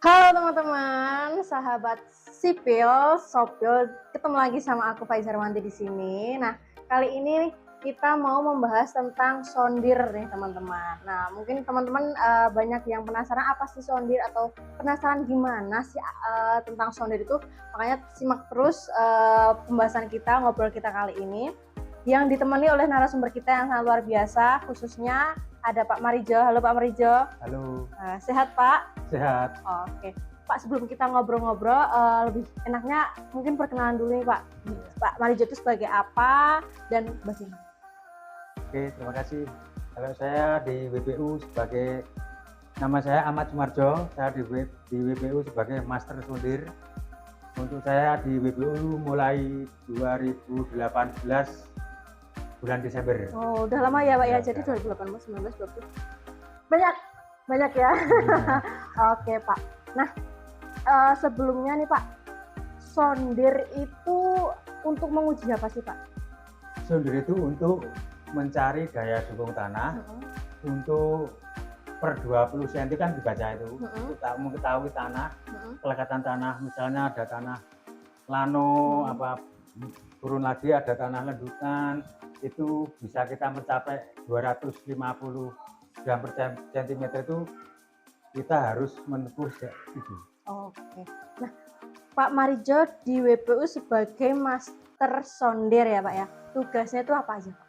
Halo teman-teman, sahabat sipil, sopil, ketemu lagi sama aku Faizarwanti di sini. Nah, kali ini kita mau membahas tentang sondir nih teman-teman. Nah, mungkin teman-teman banyak yang penasaran apa sih sondir atau penasaran gimana sih tentang sondir itu. Makanya simak terus pembahasan kita, ngobrol kita kali ini yang ditemani oleh narasumber kita yang sangat luar biasa, khususnya ada Pak Marijo. Halo Pak Marijo. Halo, Sehat Pak? sehat. Oke, Pak, sebelum kita ngobrol-ngobrol, lebih enaknya mungkin perkenalan dulu nih Pak. Pak Marijo itu sebagai apa dan bagaimana? Oke, terima kasih. Kalau saya di WPU sebagai nama saya Ahmad Sumarjo, saya di WPU sebagai Master Sondir. Untuk saya di WPU mulai 2018 bulan Desember. Oh, udah lama ya Pak ya. Jadi 2018, 19, 20. Banyak, banyak ya. Oke Pak. Nah, sebelumnya nih Pak, sondir itu untuk menguji apa sih Pak? Sondir itu untuk mencari daya dukung tanah untuk per 20 cm kan dibaca itu. Untuk mengetahui tanah, kelekatan tanah, misalnya ada tanah lano, turun lagi ada tanah lendukan, itu bisa kita mencapai 250 gram per cm itu kita harus menempuh itu. Oke. Nah, Pak Marijo di WPU sebagai Master Sondir ya Pak ya. Tugasnya itu apa aja Pak?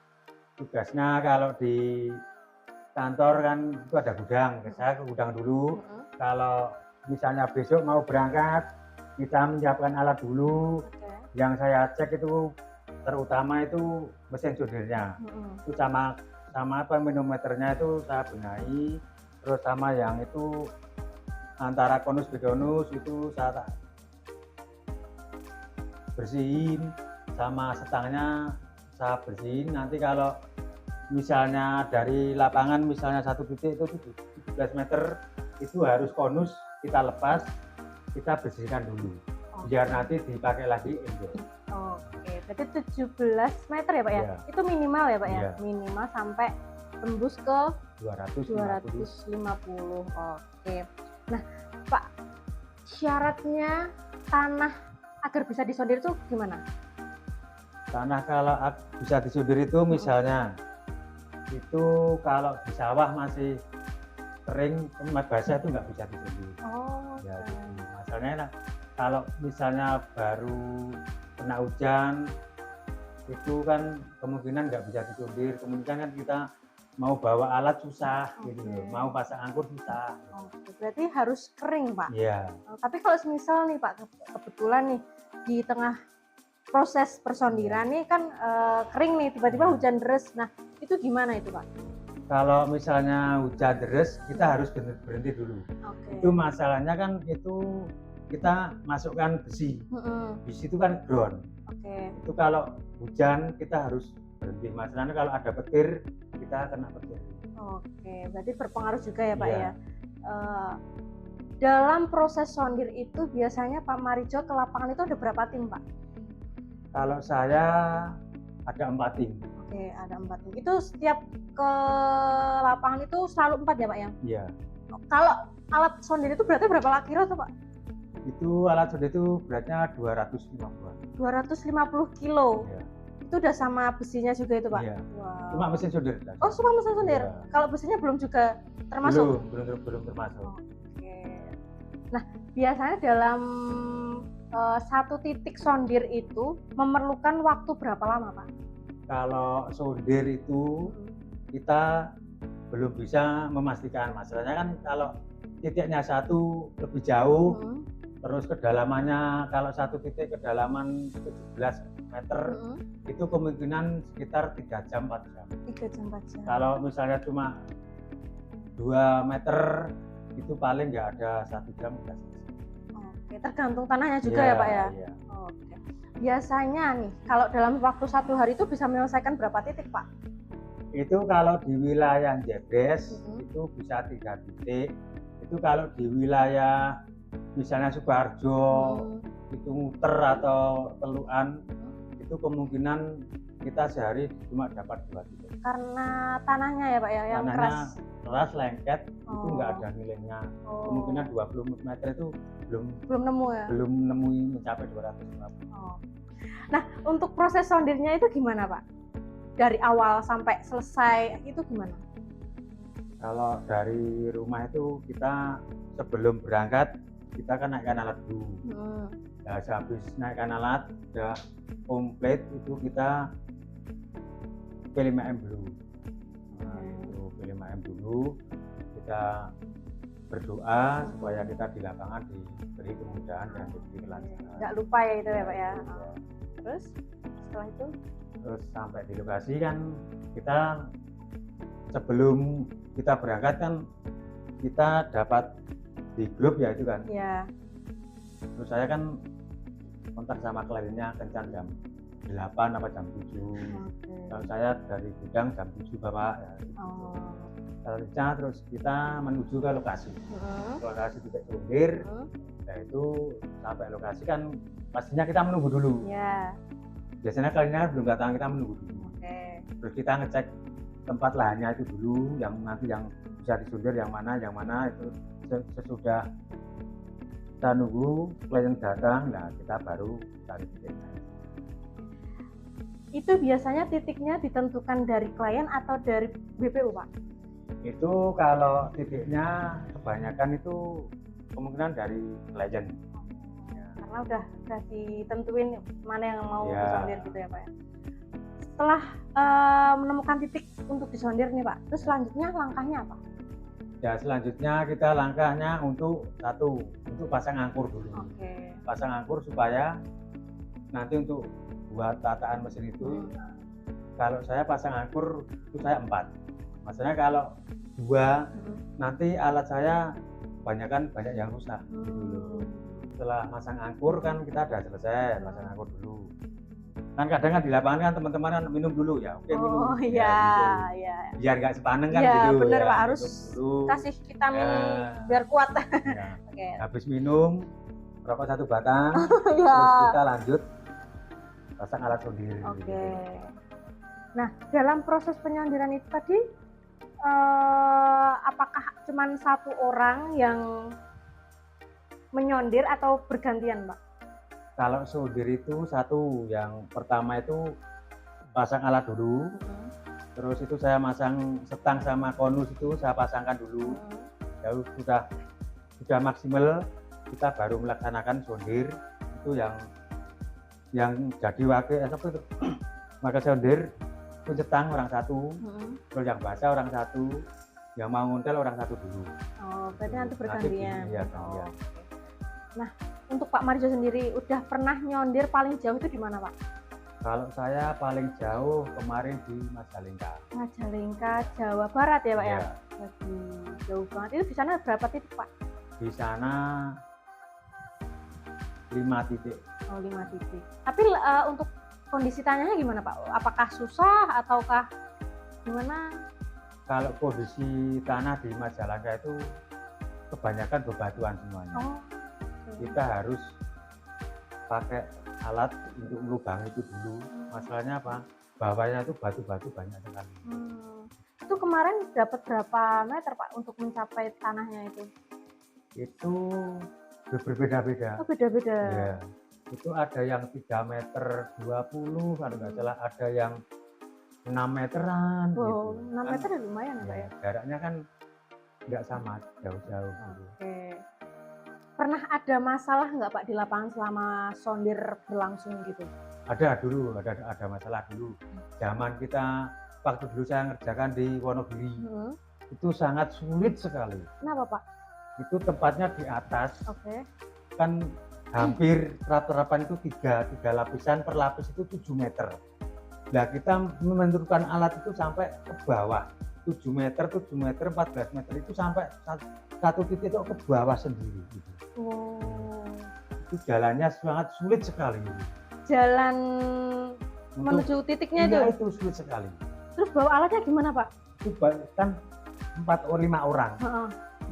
Tugasnya kalau di kantor kan itu ada gudang, saya ke gudang dulu. Kalau misalnya besok mau berangkat, kita menyiapkan alat dulu. Yang saya cek itu terutama itu mesin sondirnya. Itu sama manometernya itu saya benahi, terus sama yang itu antara konus bekonus itu saya bersihin, sama setangnya saya bersihin. Nanti kalau misalnya dari lapangan misalnya satu titik itu 17 meter itu harus konus kita lepas, kita bersihkan dulu biar nanti dipakai lagi injek. Oke, berarti 17 meter ya Pak ya? Iya. Itu minimal ya Pak ya? Iya. Minimal sampai tembus ke 250. 250. Oke. Nah, Pak, syaratnya tanah agar bisa disondir itu gimana? Tanah kalau bisa disondir itu misalnya itu kalau di sawah masih kering, basah itu nggak bisa disondir. Oh, Ya, gitu. Masalahnya kalau misalnya baru kena hujan itu kan kemungkinan nggak bisa disondir, kemungkinan kan kita mau bawa alat susah gitu loh, mau pasang angkur susah. Oke, berarti harus kering Pak. Iya. Tapi kalau semisal nih Pak, kebetulan nih di tengah proses persondiran nih kan kering nih, tiba-tiba hujan deras. Nah, itu gimana itu Pak? Kalau misalnya hujan deras, kita harus berhenti dulu. Itu masalahnya kan itu kita masukkan besi. Besi itu kan ground. Itu kalau hujan kita harus berhenti. Masalahnya kalau ada petir, kita kena petir. Oke, berarti berpengaruh juga ya Pak ya. Dalam proses sondir itu biasanya Pak Marijo ke lapangan itu ada berapa tim Pak? Kalau saya ada 4 tim. Oke, ada 4 tim. Itu setiap ke lapangan itu selalu 4 ya Pak ya? Iya. Kalau alat sondir itu beratnya berapa kilo tuh Pak? Itu alat sondir itu beratnya 250. 250 kilo. Iya. Itu udah sama besinya juga itu Pak? Iya. Wow. Cuma mesin sondir. Oh, cuma mesin sondir. Iya. Kalau besinya belum juga termasuk? Belum termasuk. Oke. Nah, biasanya dalam satu titik sondir itu memerlukan waktu berapa lama Pak? Kalau sondir itu kita belum bisa memastikan. Masalahnya kan kalau titiknya satu lebih jauh, terus kedalamannya kalau satu titik kedalaman 17 meter, itu kemungkinan sekitar 3 jam 4 jam. 3 jam 4 jam. Kalau misalnya cuma 2 meter itu paling nggak ada 1 jam udah selesai. Oke, tergantung tanahnya juga ya Pak ya? Iya. Oke. Biasanya nih, kalau dalam waktu 1 hari itu bisa menyelesaikan berapa titik Pak? Itu kalau di wilayah Jebres itu bisa 3 titik. Itu kalau di wilayah misalnya Sukoharjo itu Muter atau Teluan itu kemungkinan kita sehari cuma dapat 2 titik. Karena tanahnya ya Pak ya, yang Tanahnya keras. keras, lengket, itu Oh. nggak ada nilainya. Oh. Kemungkinan 20 meter itu Belum nemu ya? belum nemui mencapai 250. Oh. Nah, untuk proses sondirnya itu gimana Pak? Dari awal sampai selesai itu gimana? Kalau dari rumah itu kita sebelum berangkat kita kan naikkan alat dulu. Nah, sehabis naikkan alat udah komplit itu kita P5M dulu. Nah, itu P5M dulu, kita berdoa supaya kita di lapangan diberi kemudahan dan diberi kelancaran. Nggak lupa ya itu ya Pak ya. Ya. Terus setelah itu? Terus sampai di lokasi kan kita sebelum kita berangkat kan kita dapat di grup ya itu kan. Ya. Terus saya kan kontak sama kliennya kencan jam 8 apa jam 7. Oke. Kalau saya dari gudang jam 7 Bapak ya. Oh. Selanjutnya terus kita menuju ke lokasi. Hmm. Lokasi titik sondir, yaitu sampai lokasi kan pastinya kita menunggu dulu. Ya. Biasanya kliennya belum datang, kita menunggu dulu. Oke. Terus kita ngecek tempat lahannya itu dulu, yang nanti yang bisa disondir yang mana itu sesudah kita nunggu klien datang, nah kita baru cari titiknya. Itu biasanya titiknya ditentukan dari klien atau dari BPU Pak? Itu kalau titiknya kebanyakan itu kemungkinan dari klien. Karena udah ditentuin mana yang mau Ya. disondir gitu ya Pak ya. Setelah menemukan titik untuk disondir nih Pak, terus selanjutnya langkahnya apa? Ya selanjutnya kita langkahnya untuk pasang angkur dulu. Oke. Pasang angkur supaya nanti untuk buat tataan mesin itu, kalau saya pasang angkur itu saya 4. Maksudnya kalau 2 nanti alat saya banyak yang rusak. Gitu loh. Setelah pasang angkur kan kita udah selesai pasang angkur dulu. Kan kadang kan di lapangan kan teman-teman kan minum dulu ya. Oke, minum. Oh Ya, iya, gitu. iya. Biar nggak sepaneng kan Iya, gitu. bener ya. Pak, harus Minum dulu. kasih vitamin Ya. biar kuat. Ya. Oke. Habis minum rokok 1 batang, Iya. terus kita lanjut pasang alat sondir. Oke. Nah, dalam proses penyondiran itu tadi apakah cuma 1 orang yang menyondir atau bergantian, Pak? Kalau sondir itu 1, yang pertama itu pasang alat dulu, terus itu saya masang setang sama konus itu saya pasangkan dulu. Ya sudah maksimal kita baru melaksanakan sondir itu yang jadi wakil sondir itu cetang orang 1, terus yang basah orang 1, yang mau nguntel orang 1 dulu. Oh, berarti nanti bergantian. Iya, Oh, iya. oke. Nah, untuk Pak Marjo sendiri udah pernah nyondir paling jauh itu di mana, Pak? Kalau saya paling jauh kemarin di Majalengka. Majalengka, Jawa Barat ya, Pak ya? Iya. Waduh, jauh banget. Itu di sana berapa titik, Pak? Di sana 5 titik. Oh, 5 titik. Tapi untuk kondisi tanahnya gimana, Pak? Apakah susah ataukah gimana? Kalau kondisi tanah di Majalengka itu kebanyakan bebatuan semuanya. Oh, Kita harus pakai alat untuk melubang itu dulu. Masalahnya apa? Bawahnya itu batu-batu banyak sekali. Itu kemarin dapat berapa meter, Pak, untuk mencapai tanahnya itu? Itu berbeda-beda. Oh, beda-beda. Ya. Itu ada yang 3 meter 20 kalau nggak salah, ada yang 6 meteran. Wow, gitu. 6 meter ya lumayan ya, Pak ya? Jaraknya kan nggak sama, jauh-jauh. Gitu. Oke. Pernah ada masalah nggak, Pak, di lapangan selama sondir berlangsung gitu? Ada dulu, ada masalah dulu. Zaman kita, waktu dulu saya ngerjakan di Wonogiri, itu sangat sulit sekali. Kenapa, Pak? Itu tempatnya di atas, Oke. kan hampir rata-rata itu tiga lapisan, per lapis itu 7 meter. Nah kita menurunkan alat itu sampai ke bawah, 7 meter, 14 meter itu sampai satu titik itu ke bawah sendiri. Gitu. Oh. Itu jalannya sangat sulit sekali. Jalan menuju titiknya iya, itu? itu sulit sekali. Terus bawa alatnya gimana, Pak? Itu kan 4 atau 5 orang.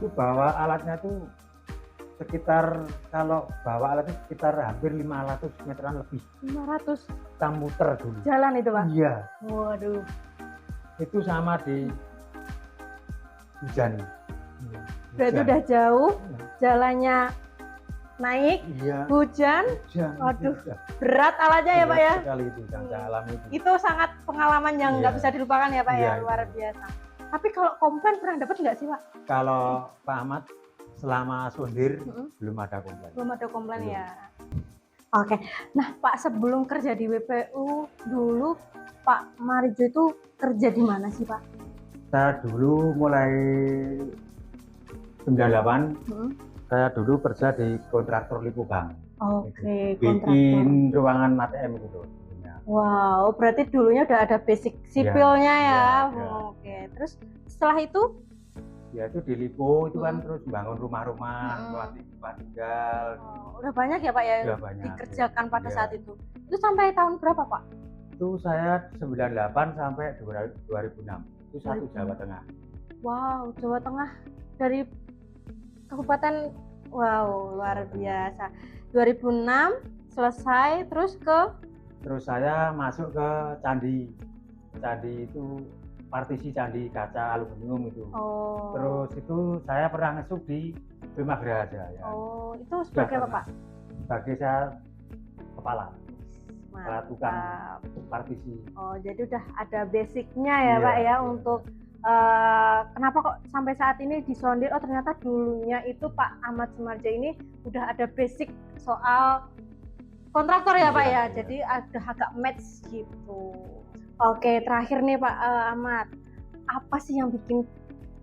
Itu bawa alatnya tuh sekitar kalau bawa alat itu sekitar hampir 500 meteran lebih. 500 Kita muter dulu. jalan itu Pak? Iya. Waduh. Itu sama di hujan. Berarti udah jauh, jalannya naik, Iya. hujan, waduh, berat alatnya ya Pak ya? Sekali itu yang saya alami itu. Itu sangat pengalaman yang nggak Iya. bisa dilupakan ya Pak ya, Iya, luar itu. biasa. Tapi kalau komplain pernah dapat nggak sih Pak? Kalau Pak Ahmad selama sondir Mm-mm. belum ada komplain. Belum ada komplain Belum. ya. Oke, nah Pak sebelum kerja di WPU dulu Pak Marijo itu kerja di mana sih Pak? Saya dulu mulai 98, Hmm. saya dulu kerja di kontraktor Lipo Bank. Oke, kontraktor. Bikin ruangan ATM gitu. Wow, berarti dulunya udah ada basic sipilnya ya. iya. Oke, terus setelah itu? Ya itu di Lipo itu kan Hmm. terus bangun rumah-rumah, tempat tinggal, Udah banyak ya Pak ya udah banyak. dikerjakan pada Iya. saat itu. Itu sampai tahun berapa Pak? Itu saya 98 sampai 2006. Itu satu 2006. Jawa Tengah. Wow, Jawa Tengah dari kabupaten, wow luar biasa. 2006 selesai, terus ke Terus saya masuk ke Candi. Candi itu partisi Candi kaca aluminium itu. oh Terus itu saya pernah ngesuk di Bima Geraha ya. oh itu sebagai apa pernah. Pak? Sebagai saya kepala tukang Mantap. partisi. Oh jadi udah ada basicnya ya Iya, Pak ya iya. untuk kenapa kok sampai saat ini disondir? Oh ternyata dulunya itu Pak Ahmad Sumarjo ini udah ada basic soal kontraktor ya Pak ya, Iya. jadi ada agak match gitu. Oke, terakhir nih Pak Ahmad, apa sih yang bikin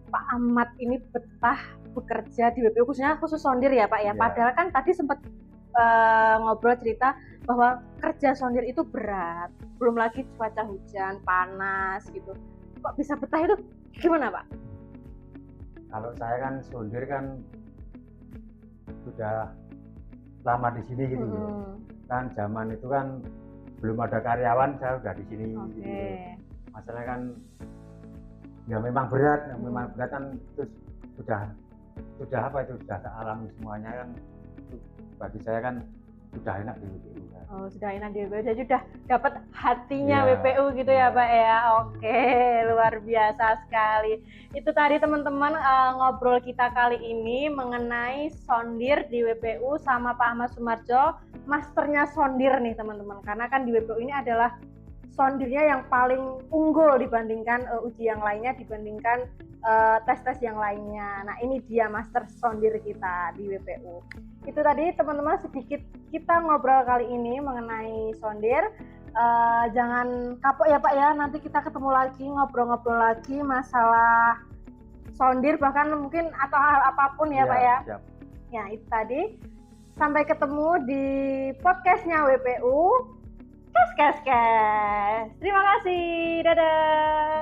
Pak Ahmad ini betah bekerja di WPU, khusus sondir ya Pak ya? Iya. Padahal kan tadi sempat ngobrol cerita bahwa kerja sondir itu berat, belum lagi cuaca hujan, panas gitu. Kok bisa betah itu gimana Pak? Kalau saya kan sondir kan sudah lama di sini gitu ya. Kan zaman itu kan belum ada karyawan, saya udah di sini Oke. gitu. Masalahnya kan ya memang berat, memang berat kan, terus sudah apa itu sudah saya alami semuanya kan. Itu bagi saya kan sudah enak di WPU kan. Oh, sudah enak di WPU, jadi udah dapat hatinya Iya, WPU gitu ya iya. Pak ya. Oke, luar biasa sekali. Itu tadi teman-teman ngobrol kita kali ini mengenai sondir di WPU sama Pak Ahmad Sumarjo, masternya sondir nih teman-teman. Karena kan di WPU ini adalah sondirnya yang paling unggul dibandingkan uji yang lainnya, dibandingkan tes-tes yang lainnya. Nah ini dia master sondir kita di WPU. Itu tadi teman-teman sedikit kita ngobrol kali ini mengenai sondir. Jangan kapok ya Pak ya, nanti kita ketemu lagi, ngobrol-ngobrol lagi masalah sondir bahkan mungkin atau hal apapun ya Pak ya. Siap. Ya itu tadi, sampai ketemu di podcastnya WPU. Kes. Terima kasih, dadah.